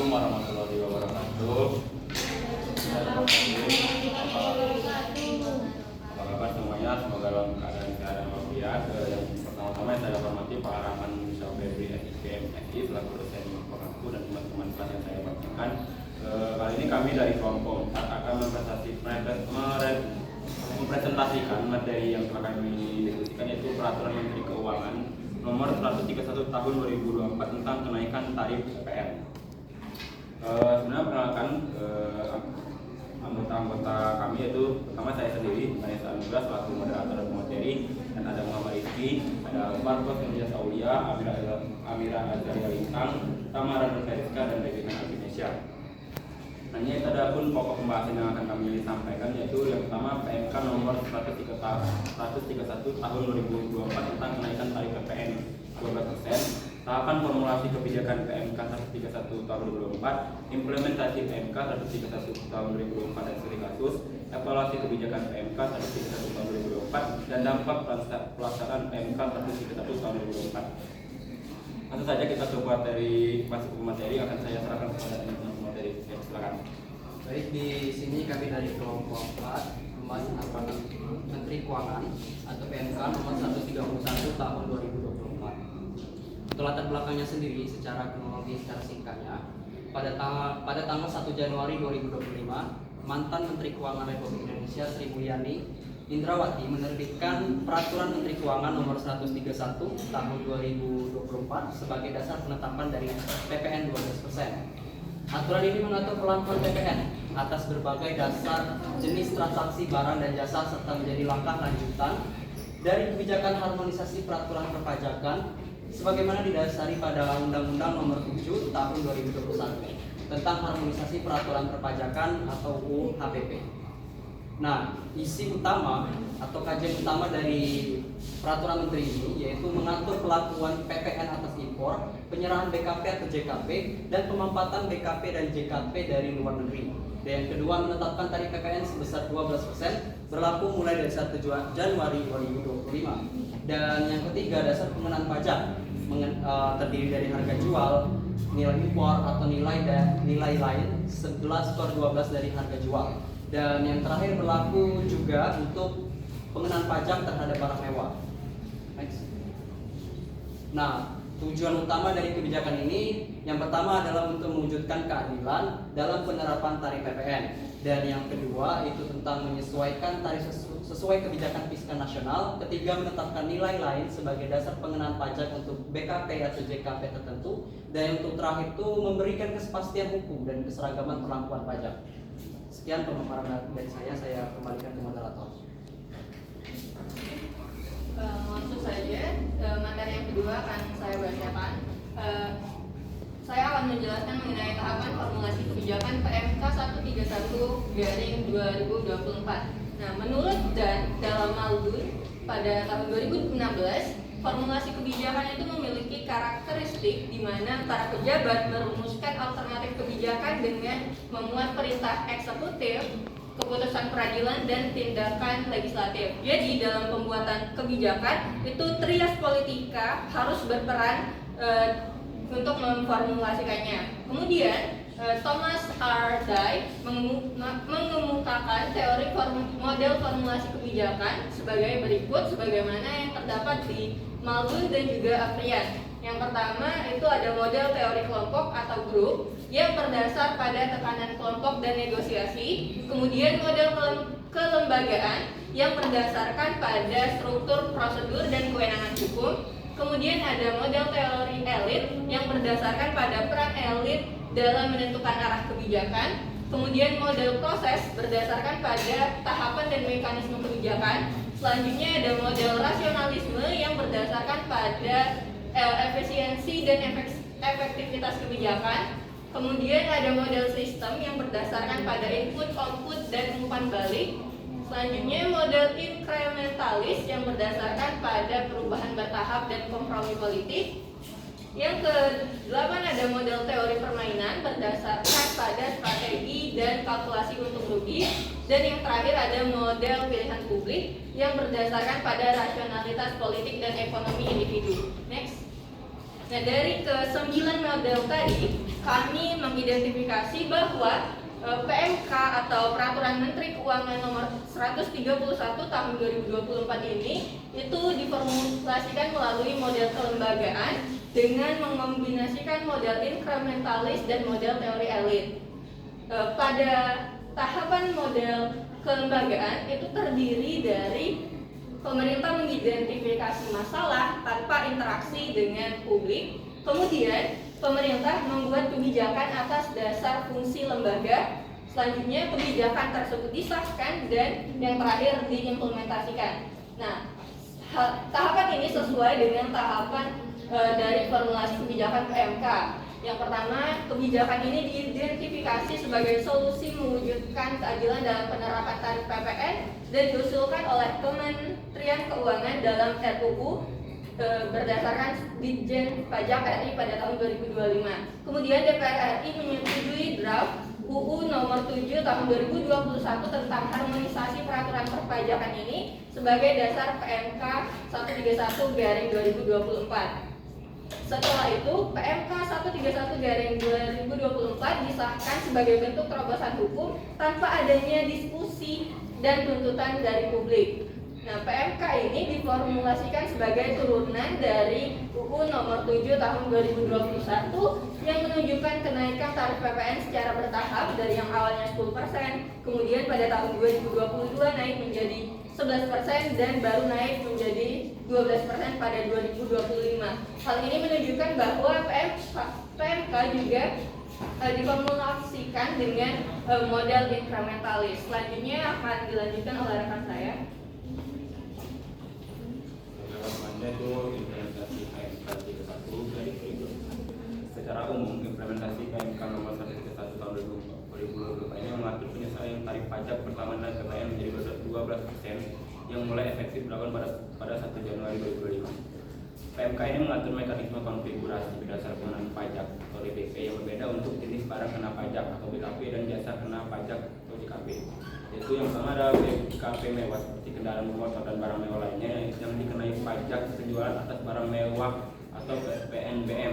Assalamualaikum warahmatullahi wabarakatuh. Apa kabar semuanya? Semoga dalam keadaan sehat dan walafiat. Yang pertama-tama saya hormati Pak Rahman Syafebri SIPM SI selaku dosen mengaku dan teman-teman kelas yang saya banggakan. Kali ini kami dari kelompok 4 akan mempresentasikan materi yang telah kami diskusikan, yaitu Peraturan Menteri Keuangan Nomor 131 Tahun 2024 tentang kenaikan tarif PPN. Sebenarnya perkenalkan anggota-anggota kami, yaitu pertama saya sendiri, Vanessa Anugrah selaku moderator dan materi, dan ada Muhammad Rizky, ada Marcos Emilia Saulia, Amira Azaria Lintang, Tamara Nurferiska, dan Regina Alvinesia. Hanya itu ada pun pokok pembahasan yang akan kami sampaikan, yaitu yang pertama PMK nomor 131 tahun 2024 tentang kenaikan tarif PPN 12%, tahapan formulasi kebijakan PMK 131 tahun 2024, implementasi PMK 131 tahun 2024 dan studi kasus, evaluasi kebijakan PMK 131 tahun 2024, dan dampak pelaksanaan PMK 131 tahun 2024. Langsung saja kita ke masuk ke materi, akan saya serahkan kepada teman-teman materi. Ya, silakan. Baik, di sini kami dari kelompok 4 membahas tentang Menteri Keuangan atau PMK nomor 131 tahun 2024. Untuk latar belakangnya sendiri secara kronologi secara singkatnya, pada tanggal 1 Januari 2025, mantan Menteri Keuangan Republik Indonesia Sri Mulyani Indrawati menerbitkan Peraturan Menteri Keuangan Nomor 131 Tahun 2024 sebagai dasar penetapan dari PPN 12%. Aturan ini mengatur pelancongan PPN atas berbagai dasar jenis transaksi barang dan jasa serta menjadi langkah lanjutan dari kebijakan harmonisasi peraturan perpajakan sebagaimana didasari pada Undang-Undang Nomor 7 Tahun 2021 tentang harmonisasi peraturan perpajakan atau UU HPP. Nah, isi utama atau kajian utama dari peraturan menteri ini yaitu mengatur pelakuan PPN atas impor, penyerahan BKP atau JKP, dan pemampatan BKP dan JKP dari luar negeri. Dan yang kedua, menetapkan tarif PPN sebesar 12% berlaku mulai dari 1 Januari 2025. Dan yang ketiga, dasar pengenaan pajak terdiri dari harga jual, nilai impor atau nilai lain 11/12 dari harga jual. Dan yang terakhir berlaku juga untuk pengenaan pajak terhadap barang mewah. Next. Nah, tujuan utama dari kebijakan ini yang pertama adalah untuk mewujudkan keadilan dalam penerapan tarif PPN. Dan yang kedua itu tentang menyesuaikan tarif sesuai kebijakan fiskal nasional. Ketiga, menetapkan nilai lain sebagai dasar pengenaan pajak untuk BKP atau JKP tertentu. Dan untuk terakhir itu memberikan kepastian hukum dan keseragaman perlakuan pajak. Sekian pemaparan dari saya kembalikan ke moderator. Langsung saja, materi yang kedua akan saya bacakan. Saya akan menjelaskan mengenai tahapan formulasi kebijakan PMK 131/2024. Nah, menurut dalam Malbun pada tahun 2016, formulasi kebijakan itu memiliki karakteristik di mana para pejabat merumuskan alternatif kebijakan dengan memuat perintah eksekutif, keputusan peradilan, dan tindakan legislatif. Jadi dalam pembuatan kebijakan itu trias politika harus berperan untuk memformulasikannya. Kemudian Thomas R. Dye mengemukakan teori model formulasi kebijakan sebagai berikut sebagaimana yang terdapat di Malbun dan juga Afrian. Yang pertama itu ada model teori kelompok atau grup yang berdasar pada tekanan kelompok dan negosiasi. Kemudian model kelembagaan yang berdasarkan pada struktur prosedur dan kewenangan hukum. Kemudian ada model teori elit yang berdasarkan pada peran elit dalam menentukan arah kebijakan. Kemudian model proses berdasarkan pada tahapan dan mekanisme kebijakan. Selanjutnya ada model rasionalisme yang berdasarkan pada efisiensi dan efektivitas kebijakan. Kemudian ada model sistem yang berdasarkan pada input, output, dan umpan balik. Selanjutnya model inkrementalis yang berdasarkan pada perubahan bertahap dan kompromi politik. Yang ke-8 ada model teori permainan berdasarkan pada strategi dan kalkulasi untung rugi. Dan yang terakhir ada model pilihan publik yang berdasarkan pada rasionalitas politik dan ekonomi individu. Next. Nah, dari ke-9 model tadi kami mengidentifikasi bahwa PMK atau Peraturan Menteri Keuangan Nomor 131 Tahun 2024 ini itu diformulasikan melalui model kelembagaan dengan mengombinasikan model inkrementalis dan model teori elit. Pada tahapan model kelembagaan itu terdiri dari pemerintah mengidentifikasi masalah tanpa interaksi dengan publik, kemudian pemerintah membuat kebijakan atas dasar fungsi lembaga. Selanjutnya kebijakan tersebut disahkan dan yang terakhir diimplementasikan. Nah, tahapan ini sesuai dengan tahapan dari formulasi kebijakan PMK. Yang pertama, kebijakan ini diidentifikasi sebagai solusi mewujudkan keadilan dalam penerapan tarif PPN dan diusulkan oleh Kementerian Keuangan dalam RUU berdasarkan Ditjen Pajak RI pada tahun 2025. Kemudian DPR RI menyetujui draft UU nomor 7 tahun 2021 tentang harmonisasi peraturan perpajakan ini sebagai dasar PMK 131/2024. Setelah itu, PMK 131/2024 disahkan sebagai bentuk terobosan hukum tanpa adanya diskusi dan tuntutan dari publik. Nah, PMK ini diformulasikan sebagai turunan dari UU nomor 7 tahun 2021 yang menunjukkan kenaikan tarif PPN secara bertahap dari yang awalnya 10%, kemudian pada tahun 2022 naik menjadi 11% dan baru naik menjadi 12% pada 2025. Hal ini menunjukkan bahwa PMK juga diformulasikan dengan model inkrementalis. Selanjutnya akan dilanjutkan oleh rekan saya. Itu implementasi PMK 31 dari berikut. Secara umum, implementasi PMK nomor 131 tahun 2024 ini mengatur penyesuaian tarif pajak pertama dan PPN menjadi 12% yang mulai efektif dilakukan pada 1 Januari 2025. PMK ini mengatur mekanisme konfigurasi berdasar pengenaan pajak atau DPP yang berbeda untuk jenis barang kena pajak atau BKP dan jasa kena pajak atau JKP. Yaitu yang pertama ada BKP mewah seperti kendaraan bermotor dan barang mewah lainnya yang dikenai pajak penjualan atas barang mewah atau PNBM.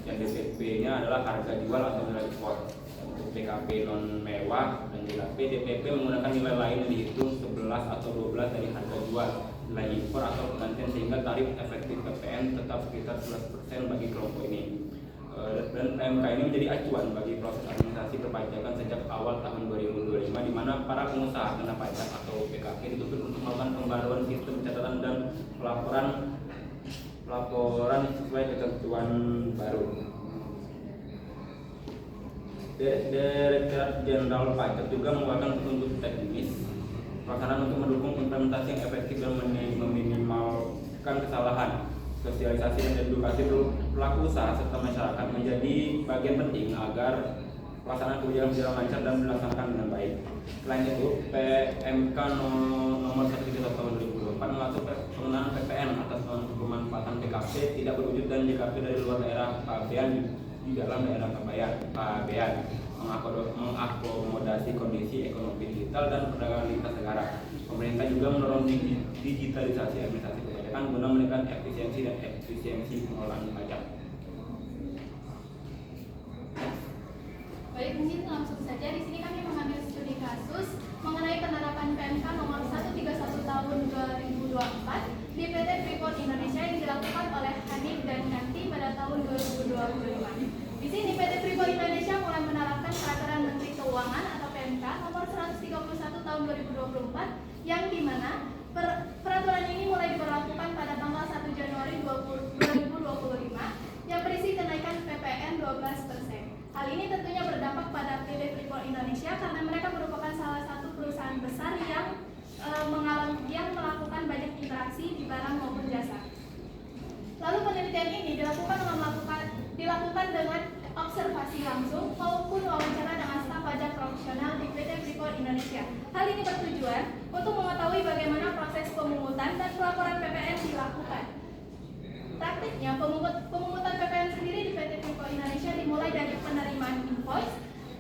Yang DPP-nya adalah harga jual atau nilai ekspor. Untuk BKP non mewah dan JKP, DPP menggunakan nilai lain yang dihitung 11 atau 12 dari harga jual, nilai impor atau penggantian sehingga tarif efektif PPN tetap sekitar 11% bagi kelompok ini. Dan PMK ini menjadi acuan bagi proses administrasi perpajakan sejak awal tahun 2025 di mana para pengusaha kena pajak atau PKP dituntut untuk melakukan pembaruan sistem catatan dan pelaporan sesuai ketentuan baru. Direktorat Jenderal Pajak juga mengeluarkan petunjuk teknis pelaksanaan untuk mendukung implementasi yang efektif dan meminimalkan kesalahan. Sosialisasi dan edukasi pelaku usaha serta masyarakat menjadi bagian penting agar pelaksanaan kebijakan berjalan lancar dan dilaksanakan dengan baik. Selain itu, PMK nomor 131 tahun 2024 mengatur pengenaan PPN atas pemanfaatan PKP tidak berwujud dan JKP dari luar daerah pabean di dalam daerah pabean, mengakomodasi kondisi ekonomi digital dan perdagangan lintas negara. Pemerintah juga mendorong digitalisasi administrasi perpajakan guna meningkatkan efisiensi pengelolaan pajak. Baik, mungkin langsung saja di sini kami mengambil studi kasus mengenai penerapan PMK nomor 131 tahun 2024 di PT Freeport Indonesia yang dilakukan oleh Hanif dan Kanti pada tahun 2025. Di sini PT Freeport Indonesia mulai menerapkan Peraturan Menteri Keuangan atau PMK nomor 131 tahun 2024 yang dimana peraturan ini mulai diberlakukan pada tanggal 1 Januari 2025 yang berisi kenaikan PPN 12%. Hal ini tentunya berdampak pada PT Freeport Indonesia karena mereka merupakan salah satu perusahaan besar yang melakukan banyak interaksi di barang maupun jasa. Lalu penelitian ini dilakukan dengan observasi langsung maupun wawancara dengan staf pajak profesional di PT Freeport Indonesia. Hal ini bertujuan untuk mengetahui bagaimana proses pemungutan dan pelaporan PPN dilakukan. Praktiknya, pemungutan PPN sendiri di PT Freeport Indonesia dimulai dari penerimaan invoice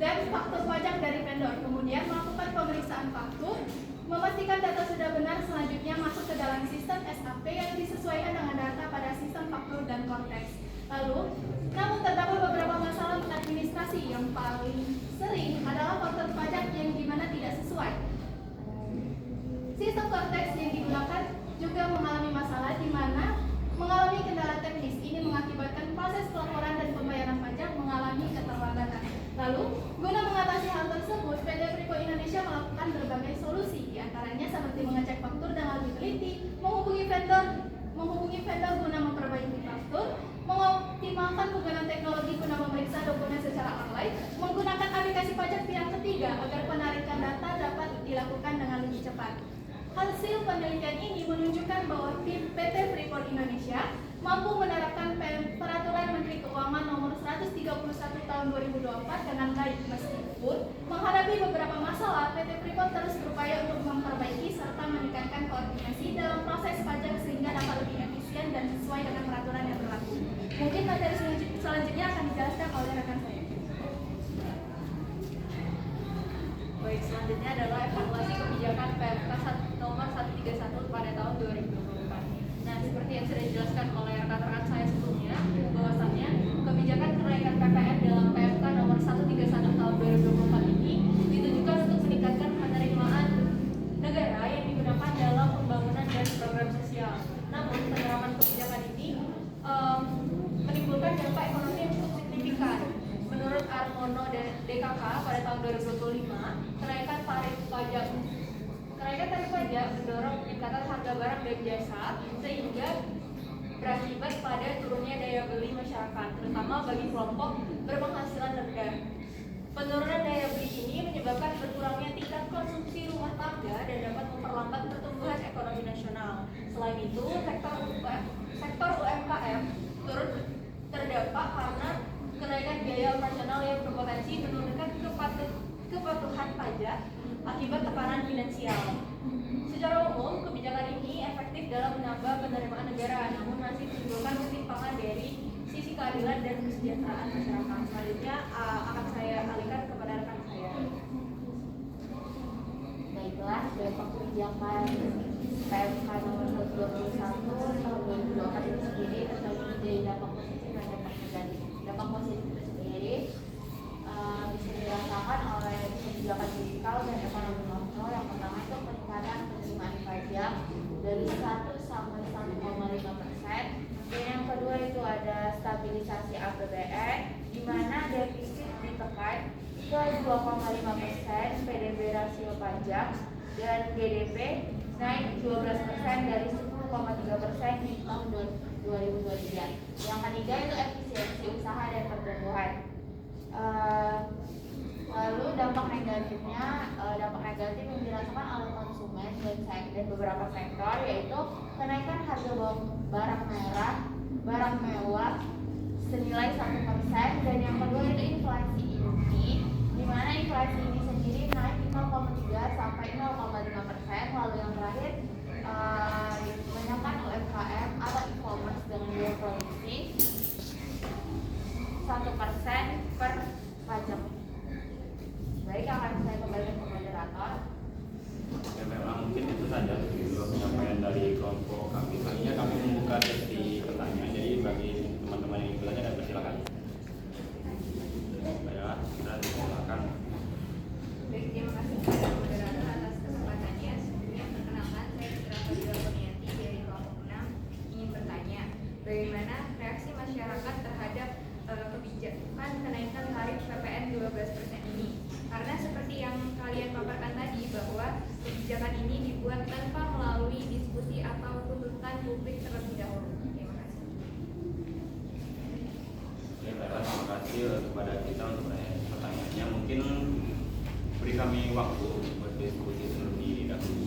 dan faktur pajak dari vendor, kemudian melakukan pemeriksaan faktur, memastikan data sudah benar, selanjutnya masuk ke dalam sistem SAP yang disesuaikan dengan data pada sistem faktur dan konteks. Lalu, namun terdapat beberapa masalah administrasi sustainability, menghubungi vendor guna memperbaiki faktur, mengoptimalkan penggunaan teknologi guna memeriksa dokumen secara online, menggunakan aplikasi pajak pihak ketiga agar penarikan data dapat dilakukan dengan lebih cepat. Hasil penelitian ini menunjukkan bahwa PT Freeport Indonesia mampu menerapkan Peraturan Menteri Keuangan Nomor 131 Tahun 2024 dengan baik. Meskipun menghadapi beberapa masalah, PT Freeport terus berupaya untuk memperbaiki serta meningkatkan koordinasi dalam proses pajak sehingga dapat lebih efisien dan sesuai dengan peraturan yang berlaku. Mungkin materi selanjutnya akan dijelaskan oleh rekan saya. Baik, selanjutnya adalah evaluasi kebijakan PMK nomor 131 pada tahun 2024. Nah, seperti yang sudah dijelaskan oleh rekan-rekan saya sebelumnya, bahwasannya kebijakan kenaikan PPN dalam PMK nomor 131 tahun 2024 ini ditujukan untuk meningkatkan penerimaan negara yang digunakan dalam pembangunan dan program sosial. Namun, penerapan kebijakan ini menimbulkan dampak ekonomi yang cukup signifikan. Menurut Armono DKK pada tahun 2025, kenaikan tarif pajak mendorong peningkatan harga barang dan jasa sehingga berakibat pada turunnya daya beli masyarakat, terutama bagi kelompok berpenghasilan rendah. Penurunan daya beli ini menyebabkan berkurangnya tingkat konsumsi rumah tangga dan dapat memperlambat pertumbuhan ekonomi nasional. Selain itu, sektor UMKM turut terdampak karena kenaikan biaya operasional yang berpotensi menurunkan kepatuhan pajak akibat tekanan finansial. Secara umum, kebijakan ini efektif dalam menambah penerimaan negara, namun masih menimbulkan ketimpangan dari sisi keadilan dan kesejahteraan masyarakat. Selanjutnya akan saya alihkan kepada rekan saya. Baiklah, dampak kebijakan PMK nomor 121 tahun 2024 itu sendiri terbagi menjadi dampak positif dan dampak negatif. Dampak positif itu sendiri bisa dirasakan oleh kebijakan fiskal dan ekonomi makro. Yang pertama itu peningkatan penerimaan pajak dari 1 sampai 1,5%. Dan yang kedua itu ada stabilisasi APBN, di mana defisit ditekan ke 2,5%, PDB rasio pajak, dan GDP naik 12% dari 10,3% di tahun 2023. Yang ketiga itu efisiensi usaha dan pertumbuhan. Lalu dampak negatif yang dirasakan oleh konsumen dan beberapa sektor, yaitu kenaikan harga barang mewah senilai 1%, dan yang kedua itu inflasi inti, di mana inflasi ini sendiri naik 0,3 sampai 0,5%. Lalu yang terakhir menekan UMKM atau e-commerce dengan biaya produksi 1% per pajak. Baik, akan saya kembalikan ke moderator. Ya, memang mungkin itu saja penyampaian dari kelompok kami. Selanjutnya kami membuka sesi pertanyaan. Jadi bagi teman-teman yang ingin bertanya, dan persilakan. Ya, dan silakan. Baik, terima kasih kepada moderator atas kesempatannya. Sebelumnya perkenalkan, saya Fitra Fadila Kurniati dari kelompok 6 ingin bertanya, bagaimana reaksi masyarakat terhadap kebijakan kenaikan tarif PPN 12% ini? Karena seperti yang kalian paparkan tadi, bahwa kebijakan ini dibuat tanpa melalui diskusi atau tuntutan publik terlebih dahulu. Terima kasih. Ya, baiklah, terima kasih kepada kita untuk pertanyaannya. Mungkin beri kami waktu buat diskusi terlebih dahulu.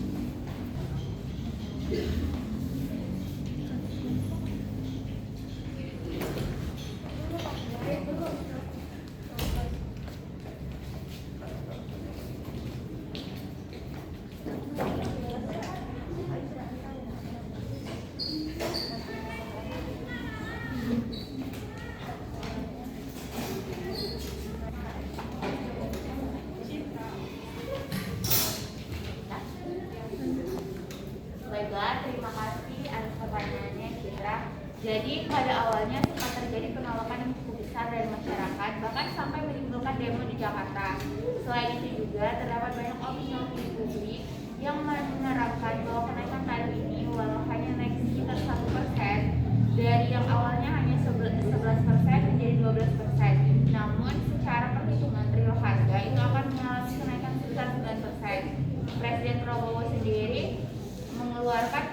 Baiklah, terima kasih atas pertanyaannya, Citra. Jadi pada awalnya sempat terjadi penolakan yang cukup besar dari masyarakat, bahkan sampai menimbulkan demo di Jakarta. Selain itu juga terdapat banyak opini publik yang menerapkan bahwa kenaikan tarif ini walau hanya naik sekitar 1% dari yang awalnya hanya 11% menjadi 12%. Namun secara perhitungan real harga itu akan mengalami kenaikan sebesar 9%. Presiden Prabowo sendiri mengeluarkan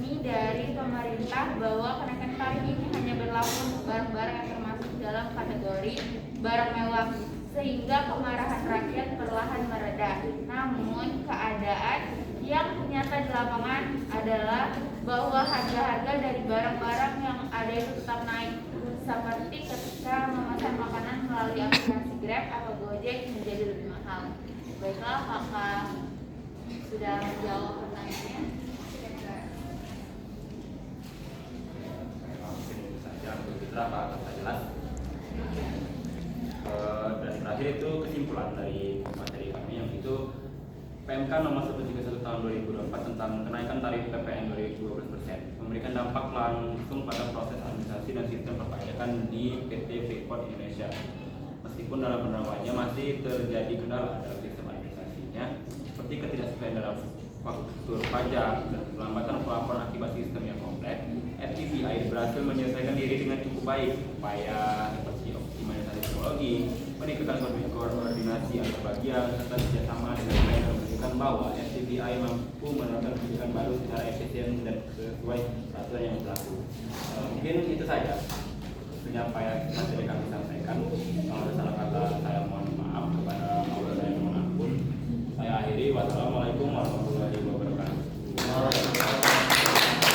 resmi dari pemerintah bahwa kenaikan tarif ini hanya berlaku untuk barang-barang yang termasuk dalam kategori barang mewah, sehingga kemarahan rakyat perlahan mereda. Namun keadaan yang nyata di lapangan adalah bahwa harga-harga dari barang-barang yang ada itu tetap naik, seperti ketika memesan makanan melalui aplikasi Grab atau Gojek menjadi lebih mahal. Baiklah, kakak sudah menjawab pertanyaannya. Mungkin itu saja untuk Fitra, Pak, kata jelas. Dan terakhir itu kesimpulan dari materi kami, yang itu PMK nomor 131 tahun 2024 tentang kenaikan tarif PPN 2012% memberikan dampak langsung pada proses administrasi dan sistem perpajakan di PT Freeport Indonesia. Meskipun dalam penerapannya masih terjadi kendala dalam sistem administrasinya, seperti ketidaksesuaian dalam faktur pajak dan kelambatan pelaporan akibat sistem yang kompleks, FTVI berhasil menyelesaikan diri dengan cukup baik. Upaya seperti optimalisasi teknologi, peningkatan koordinasi antar bagian, serta kerjasama dengan lain menunjukkan bahwa FTVI mampu menerapkan kebijakan baru secara efisien dan sesuai peraturan yang berlaku. Mungkin itu saja penyampaian materi kami sampaikan. Kalau ada salah kata, saya mohon maaf kepada Allah, saya mohon ampun. Saya akhiri. Wassalamualaikum warahmatullahi wabarakatuh.